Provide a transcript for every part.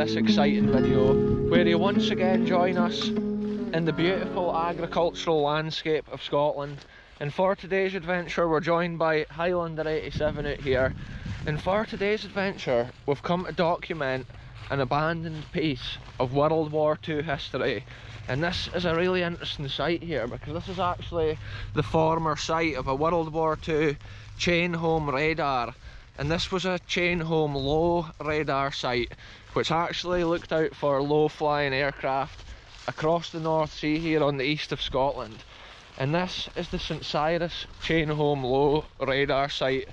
this exciting video where you once again join us in the beautiful agricultural landscape of Scotland. And for today's adventure we're joined by Highlander 87 out here, and for today's adventure we've come to document an abandoned piece of World War II history. And this is a really interesting site here because this is actually the former site of a World War II chain home radar. And this was a chain home low radar site which actually looked out for low flying aircraft across the North Sea here on the east of Scotland. And this is the St Cyrus chain home low radar site.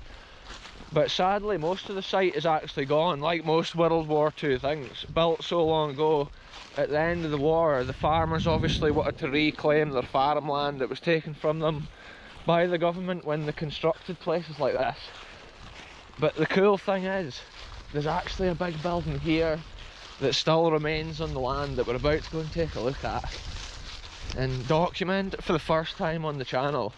But sadly most of the site is actually gone, like most World War II things built so long ago. At the end of the war, the farmers obviously wanted to reclaim their farmland that was taken from them by the government when they constructed places like this. But the cool thing is, there's actually a big building here that still remains on the land that we're about to go and take a look at and document it for the first time on the channel.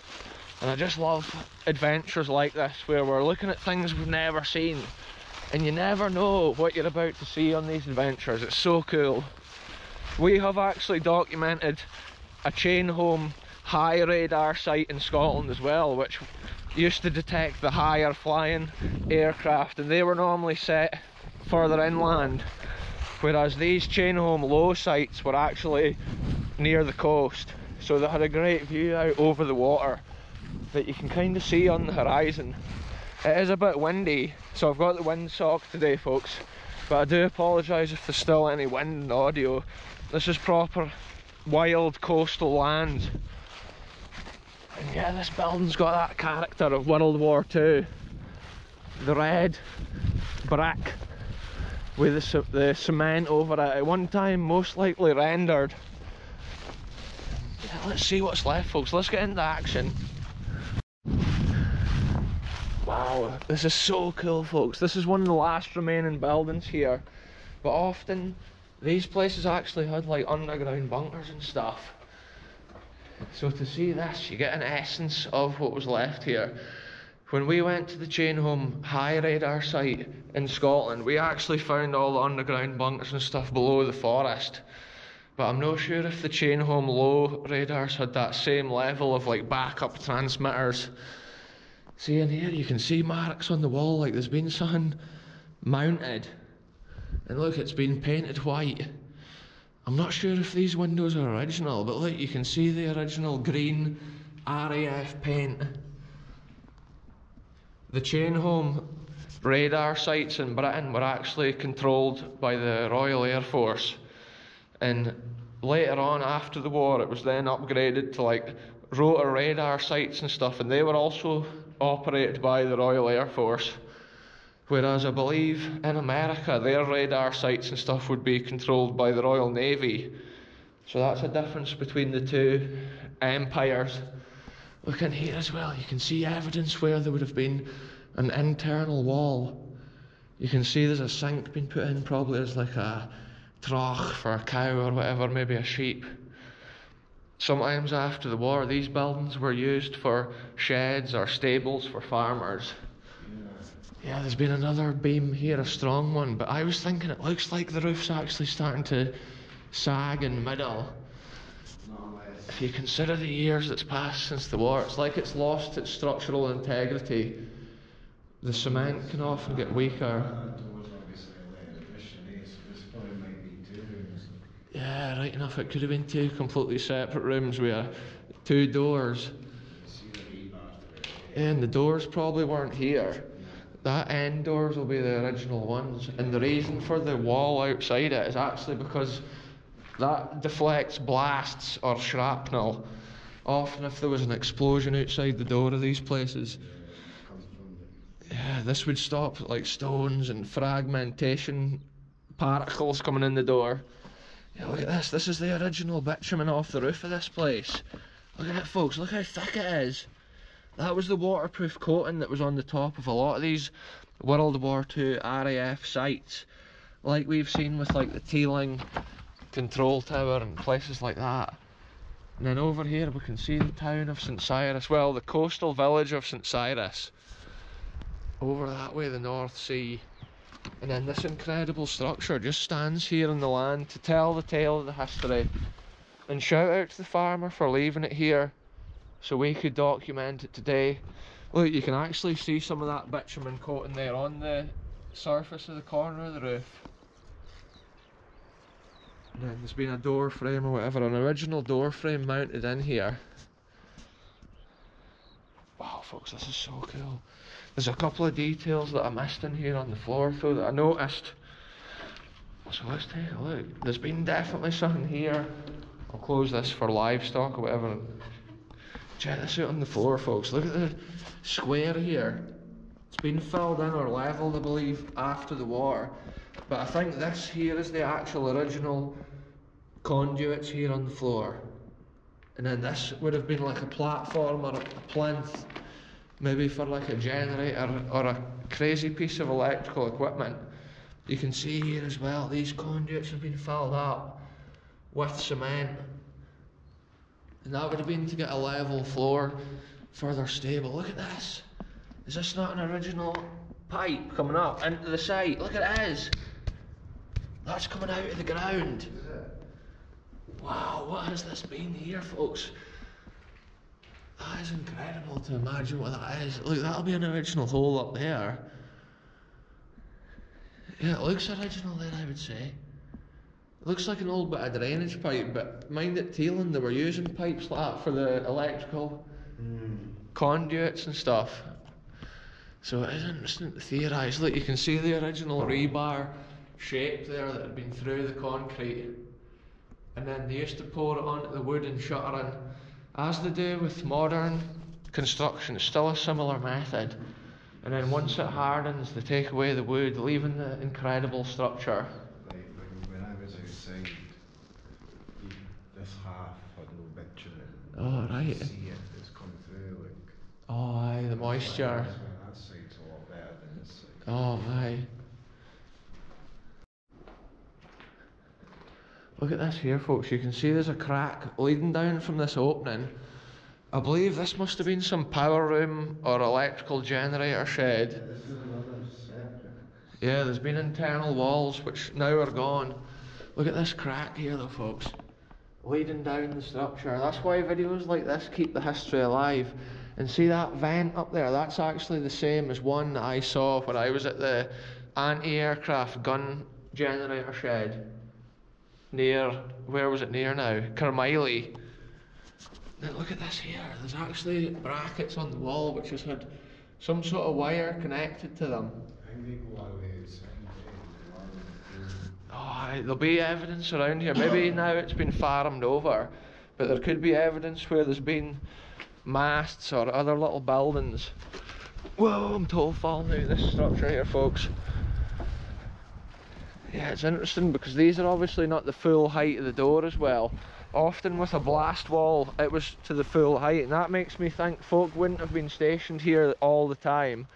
And I just love adventures like this where we're looking at things we've never seen, and you never know what you're about to see on these adventures. It's so cool. We have actually documented a chain home high radar site in Scotland as well, which used to detect the higher flying aircraft, and they were normally set further inland, whereas these chain home low sites were actually near the coast, so they had a great view out over the water that you can kind of see on the horizon. It is a bit windy, so I've got the windsock today folks, but I do apologise if there's still any wind in the audio. This is proper wild coastal land. And yeah, this building's got that character of World War II. The red brick with the cement over it, at one time most likely rendered. Yeah, let's see what's left folks, let's get into action. Wow, this is so cool folks. This is one of the last remaining buildings here, but often these places actually had like underground bunkers and stuff. So to see this, you get an essence of what was left here. When we went to the chain home high radar site in Scotland, we actually found all the underground bunkers and stuff below the forest. But I'm not sure if the chain home low radars had that same level of like backup transmitters. See in here, you can see marks on the wall like there's been something mounted. And look, it's been painted white. I'm not sure if these windows are original, but look, you can see the original green RAF paint. The chain home radar sites in Britain were actually controlled by the Royal Air Force, and later on after the war it was then upgraded to like rotor radar sites and stuff, and they were also operated by the Royal Air Force. Whereas I believe in America their radar sites and stuff would be controlled by the Royal Navy. So that's a difference between the two empires. Look in here as well, you can see evidence where there would have been an internal wall. You can see there's a sink being put in, probably as like a trough for a cow or whatever, maybe a sheep. Sometimes after the war these buildings were used for sheds or stables for farmers. Yeah, there's been another beam here, a strong one, but I was thinking it looks like the roof's actually starting to sag in the middle. If you consider the years that's passed since the war, it's like it's lost its structural integrity. The cement can often get weaker. Yeah, right enough, it could have been two completely separate rooms with two doors. And the doors probably weren't here. That end doors will be the original ones, and the reason for the wall outside it is actually because that deflects blasts or shrapnel. Often if there was an explosion outside the door of these places, yeah, this would stop like stones and fragmentation particles coming in the door. Yeah, look at this, this is the original bitumen off the roof of this place. Look at it folks, look how thick it is. That was the waterproof coating that was on the top of a lot of these World War II RAF sites, like we've seen with like the Teeling control tower and places like that. And then over here we can see the town of St Cyrus, well, the coastal village of St Cyrus. Over that way, the North Sea. And then this incredible structure just stands here in the land to tell the tale of the history. And shout out to the farmer for leaving it here so we could document it today. Look, you can actually see some of that bitumen coating there on the surface of the corner of the roof. And then there's been a door frame or whatever, an original door frame mounted in here. Wow folks, this is so cool. There's a couple of details that I missed in here on the floor though that I noticed. So let's take a look. There's been definitely something here. I'll close this for livestock or whatever. Check this out on the floor folks. Look at the square here. It's been filled in or levelled I believe after the war. But I think this here is the actual original conduits here on the floor. And then this would have been like a platform or a plinth, maybe for like a generator or a crazy piece of electrical equipment. You can see here as well, these conduits have been filled up with cement. And that would have been to get a level floor further stable. Look at this. Is this not an original pipe coming up into the site? Look, it is. That's coming out of the ground. Wow, what has this been here, folks? That is incredible to imagine what that is. Look, that'll be an original hole up there. Yeah, it looks original there, I would say. It looks like an old bit of drainage pipe, but mind at Teelan they were using pipes like that for the electrical conduits and stuff. So it is interesting to theorise. Look, you can see the original rebar shape there that had been through the concrete. And then they used to pour it onto the wooden shuttering. As they do with modern construction, it's still a similar method. And then once it hardens, they take away the wood, leaving the incredible structure. Like when I was outside, this half had no bitumen. Oh, right. You see it, it's come through like... Oh, aye, the moisture. That side's a lot better than this side. Oh, aye. Look at this here, folks. You can see there's a crack leading down from this opening. I believe this must have been some power room or electrical generator shed. This is another separate. Yeah, there's been internal walls which now are gone. Look at this crack here though, folks. Leading down the structure. That's why videos like this keep the history alive. And see that vent up there? That's actually the same as one that I saw when I was at the anti-aircraft gun generator shed. Near, where was it near now? Carmiley. Now look at this here, there's actually brackets on the wall which has had some sort of wire connected to them. I think they go all the way outside. Oh, aye, there'll be evidence around here. Maybe now it's been farmed over, but there could be evidence where there's been masts or other little buildings. Whoa, I'm total falling out of this structure here, folks. Yeah, it's interesting because these are obviously not the full height of the door as well. Often with a blast wall it was to the full height, and that makes me think folk wouldn't have been stationed here all the time,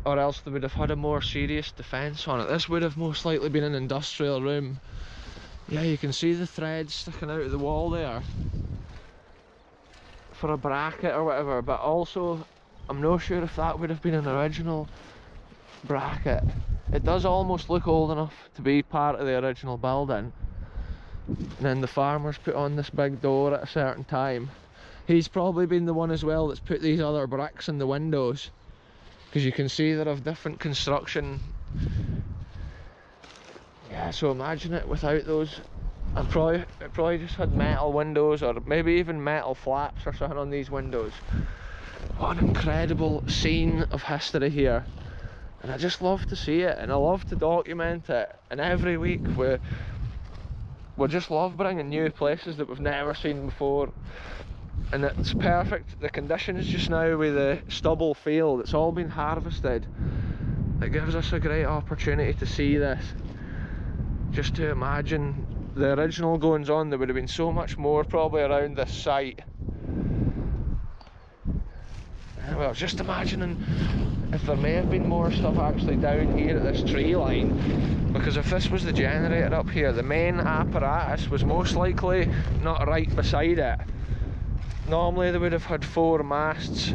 or else they would have had a more serious defence on it. This would have most likely been an industrial room. Yeah, you can see the threads sticking out of the wall there for a bracket or whatever, but also I'm not sure if that would have been an original bracket. It does almost look old enough to be part of the original building. And then the farmer's put on this big door at a certain time. He's probably been the one as well that's put these other bricks in the windows, because you can see they're of different construction. Yeah, so imagine it without those. It probably just had metal windows, or maybe even metal flaps or something on these windows. What an incredible scene of history here. And I just love to see it, and I love to document it. And every week we just love bringing new places that we've never seen before. And it's perfect, the conditions just now with the stubble field, it's all been harvested. It gives us a great opportunity to see this. Just to imagine the original goings on, there would have been so much more probably around this site. Well, just imagining if there may have been more stuff actually down here at this tree line, because if this was the generator up here, the main apparatus was most likely not right beside it. Normally they would have had 4 masts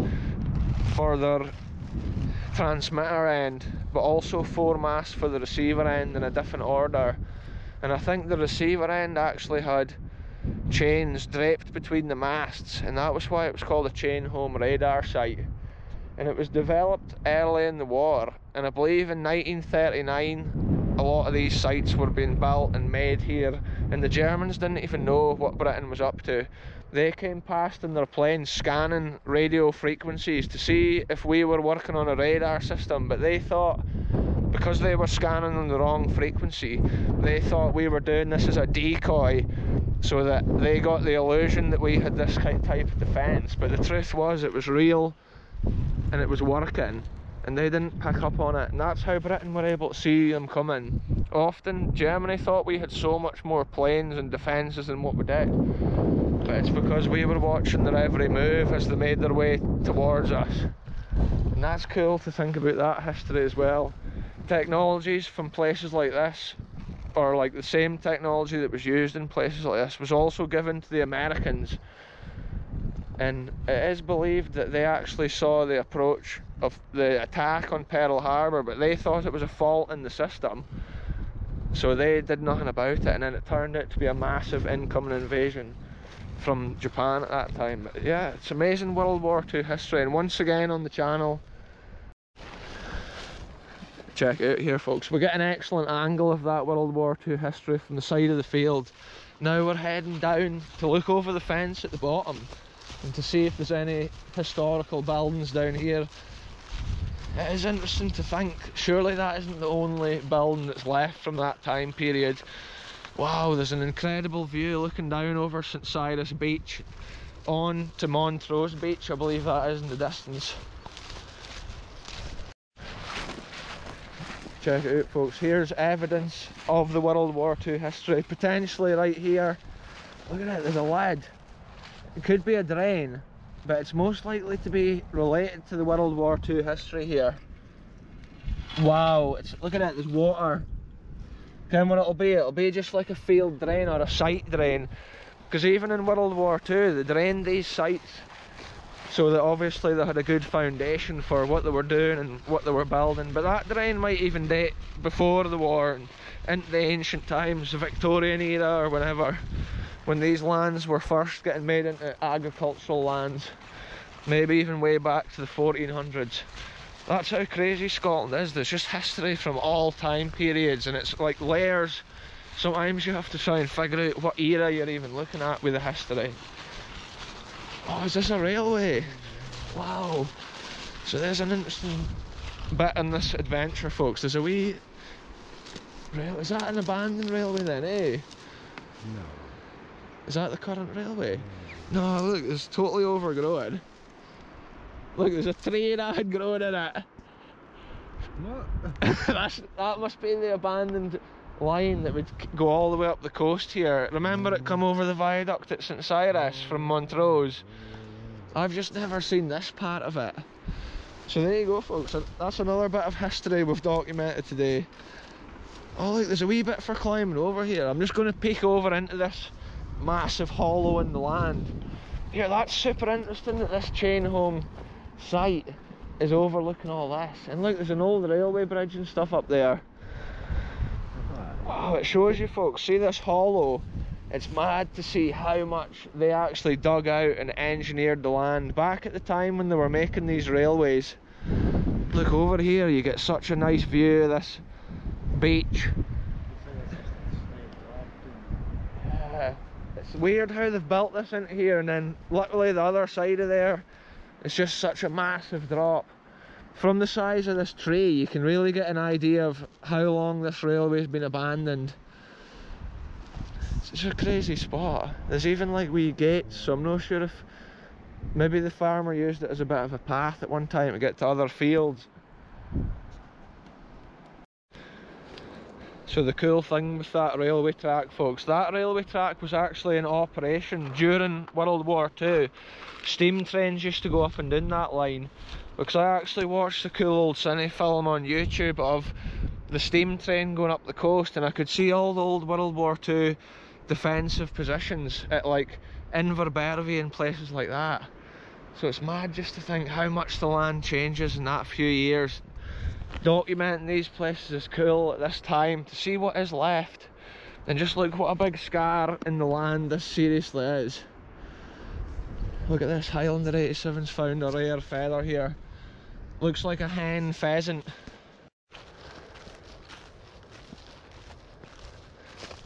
for their transmitter end, but also 4 masts for the receiver end in a different order. And I think the receiver end actually had chains draped between the masts, and that was why it was called a chain home radar site. And it was developed early in the war, and I believe in 1939 a lot of these sites were being built and made here, and the Germans didn't even know what Britain was up to. They came past in their planes scanning radio frequencies to see if we were working on a radar system, but they thought, because they were scanning on the wrong frequency, they thought we were doing this as a decoy, so that they got the illusion that we had this type of defence. But the truth was, it was real and it was working, and they didn't pick up on it, and that's how Britain were able to see them coming. Often Germany thought we had so much more planes and defences than what we did, but it's because we were watching their every move as they made their way towards us. And that's cool to think about that history as well. Technologies from places like this, or like the same technology that was used in places like this, was also given to the Americans. And it is believed that they actually saw the approach of the attack on Pearl Harbor, but they thought it was a fault in the system, so they did nothing about it, and then it turned out to be a massive incoming invasion from Japan at that time. But yeah, it's amazing World War II history, and once again on the channel, check it out here folks, we get an excellent angle of that World War II history from the side of the field. Now we're heading down to look over the fence at the bottom and to see if there's any historical buildings down here. It is interesting to think, surely that isn't the only building that's left from that time period. Wow, there's an incredible view looking down over St Cyrus Beach on to Montrose Beach, I believe that is in the distance. Check it out folks, here's evidence of the World War II history, potentially right here. Look at it, there's a lid. It could be a drain, but it's most likely to be related to the World War II history here. Wow, look at it, there's water. Then what it'll be just like a field drain or a site drain, because even in World War II they drained these sites so that obviously they had a good foundation for what they were doing and what they were building. But that drain might even date before the war and into the ancient times, the Victorian era or whenever, when these lands were first getting made into agricultural lands, maybe even way back to the 1400s. That's how crazy Scotland is. There's just history from all time periods, and it's like layers. Sometimes you have to try and figure out what era you're even looking at with the history. Oh, is this a railway? Wow. So there's an interesting bit in this adventure folks. There's a wee rail. Is that an abandoned railway then, eh? No. Is that the current railway? No, look, it's totally overgrown. Look, there's a tree that had grown in it. What? That must be the abandoned line that would go all the way up the coast here. Remember it come over the viaduct at St Cyrus from Montrose? I've just never seen this part of it. So there you go folks, that's another bit of history we've documented today. Oh look, there's a wee bit for climbing over here. I'm just going to peek over into this massive hollow in the land. Here, that's super interesting that this chain home site is overlooking all this. And look, there's an old railway bridge and stuff up there. Wow, it shows you folks, see this hollow? It's mad to see how much they actually dug out and engineered the land back at the time when they were making these railways. Look over here, you get such a nice view of this beach. Yeah, it's weird how they've built this into here, and then literally the other side of there, it's just such a massive drop. From the size of this tree, you can really get an idea of how long this railway's been abandoned. It's a crazy spot. There's even like wee gates, so I'm not sure if maybe the farmer used it as a bit of a path at one time to get to other fields. So the cool thing with that railway track folks, that railway track was actually in operation during World War II. Steam trains used to go up and down that line, because I actually watched the cool old cine film on YouTube of the steam train going up the coast, and I could see all the old World War II defensive positions at like Inverbervie and places like that. So it's mad just to think how much the land changes in that few years. Documenting these places is cool at this time, to see what is left. And just look what a big scar in the land this seriously is. Look at this, Highlander 87's found a rare feather here. Looks like a hen pheasant.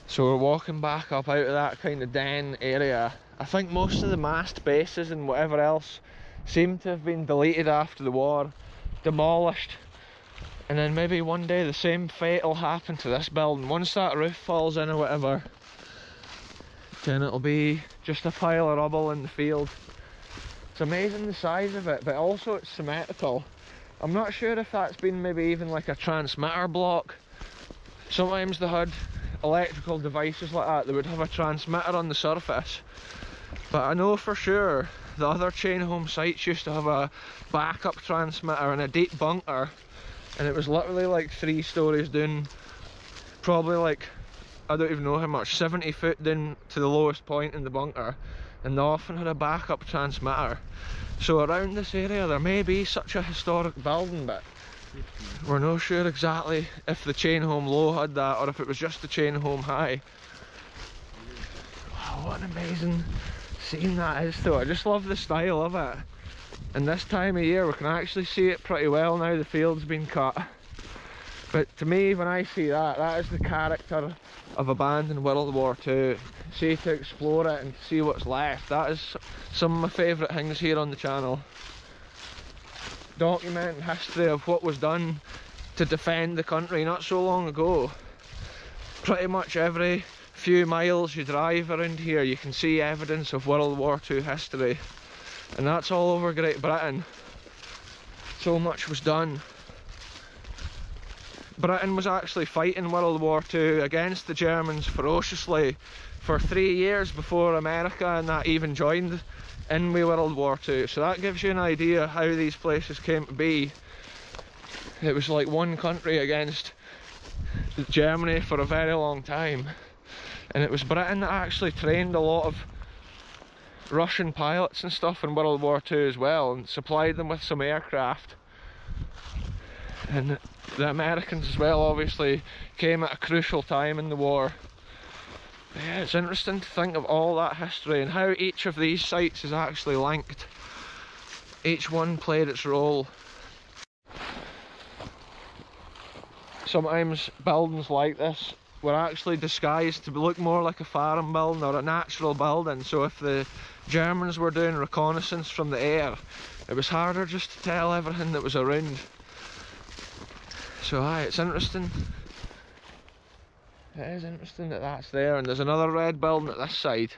So we're walking back up out of that kind of den area. I think most of the mast bases and whatever else seem to have been deleted after the war, demolished, and then maybe one day the same fate will happen to this building. Once that roof falls in or whatever, then it'll be just a pile of rubble in the field. It's amazing the size of it, but also it's symmetrical. I'm not sure if that's been maybe even like a transmitter block. Sometimes they had electrical devices like that, they would have a transmitter on the surface. But I know for sure the other chain home sites used to have a backup transmitter in a deep bunker, and it was literally like 3 stories down, probably like, I don't even know how much, 70 foot down to the lowest point in the bunker, and they often had a backup transmitter. So around this area there may be such a historic building, but we're not sure exactly if the chain home low had that or if it was just the chain home high. Wow, what an amazing scene that is though. I just love the style of it. And this time of year we can actually see it pretty well now the field's been cut. But to me, when I see that, that is the character of abandoned World War II. See, to explore it and see what's left, that is some of my favourite things here on the channel. Documenting history of what was done to defend the country not so long ago. Pretty much every few miles you drive around here you can see evidence of World War II history, and that's all over Great Britain. So much was done. Britain was actually fighting World War II against the Germans ferociously for 3 years before America and that even joined in with World War II. So that gives you an idea how these places came to be. It was like one country against Germany for a very long time. And it was Britain that actually trained a lot of Russian pilots and stuff in World War II as well, and supplied them with some aircraft. And the Americans as well obviously came at a crucial time in the war. But yeah, it's interesting to think of all that history and how each of these sites is actually linked. Each one played its role. Sometimes buildings like this were actually disguised to look more like a farm building or a natural building, so if the Germans were doing reconnaissance from the air, it was harder just to tell everything that was around. So aye, it's interesting. It is interesting that that's there, and there's another red building at this side.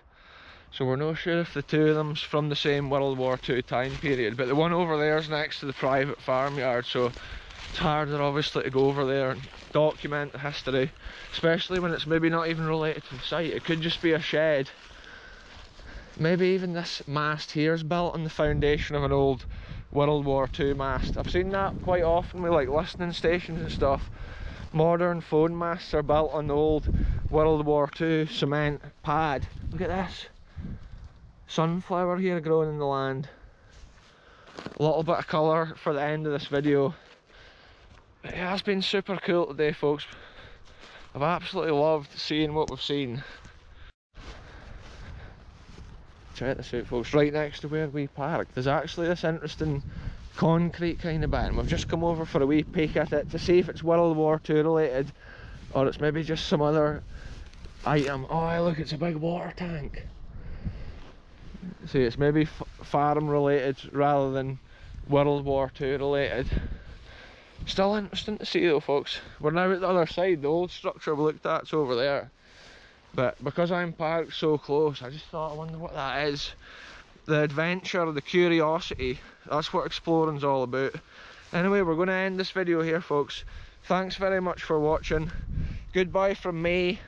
So we're not sure if the two of them's from the same World War II time period, but the one over there is next to the private farmyard, so it's harder obviously to go over there and document the history, especially when it's maybe not even related to the site. It could just be a shed. Maybe even this mast here is built on the foundation of an old World War II mast. I've seen that quite often with like listening stations and stuff. Modern phone masts are built on the old World War II cement pad. Look at this. Sunflower here growing in the land. A little bit of colour for the end of this video. But yeah, it's been super cool today, folks. I've absolutely loved seeing what we've seen. Check this out, folks. Right next to where we parked, there's actually this interesting concrete kind of bit, and we've just come over for a wee peek at it to see if it's World War II related or it's maybe just some other item. Oh look, it's a big water tank. See, it's maybe farm related rather than World War II related. Still interesting to see though, folks. We're now at the other side. The old structure we looked at's over there, but because I'm parked so close, I just thought, I wonder what that is. The adventure, the curiosity, that's what exploring's all about. Anyway, we're going to end this video here, folks. Thanks very much for watching. Goodbye from me,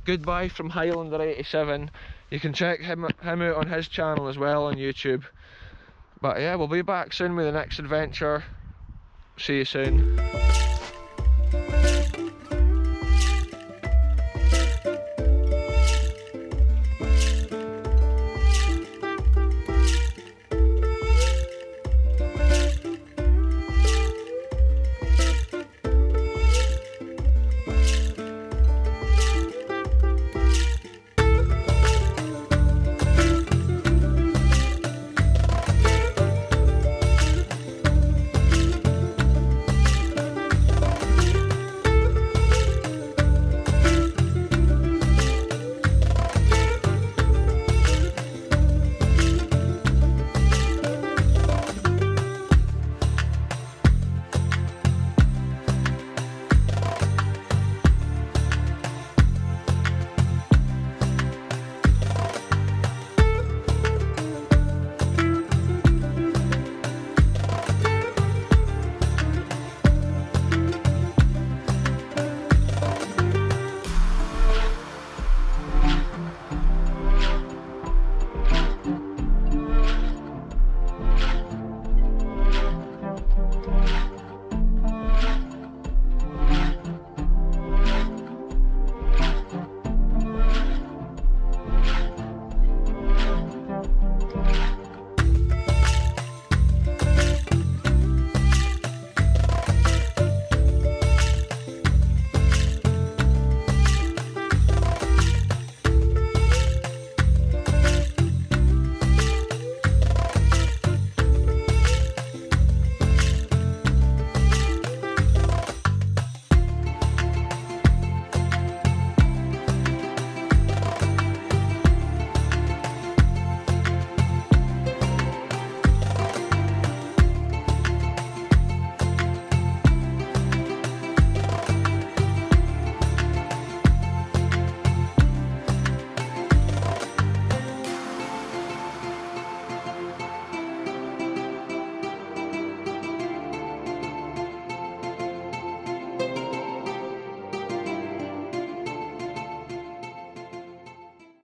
goodbye from Highlander 87. You can check him out on his channel as well on YouTube. But yeah, we'll be back soon with the next adventure. See you soon.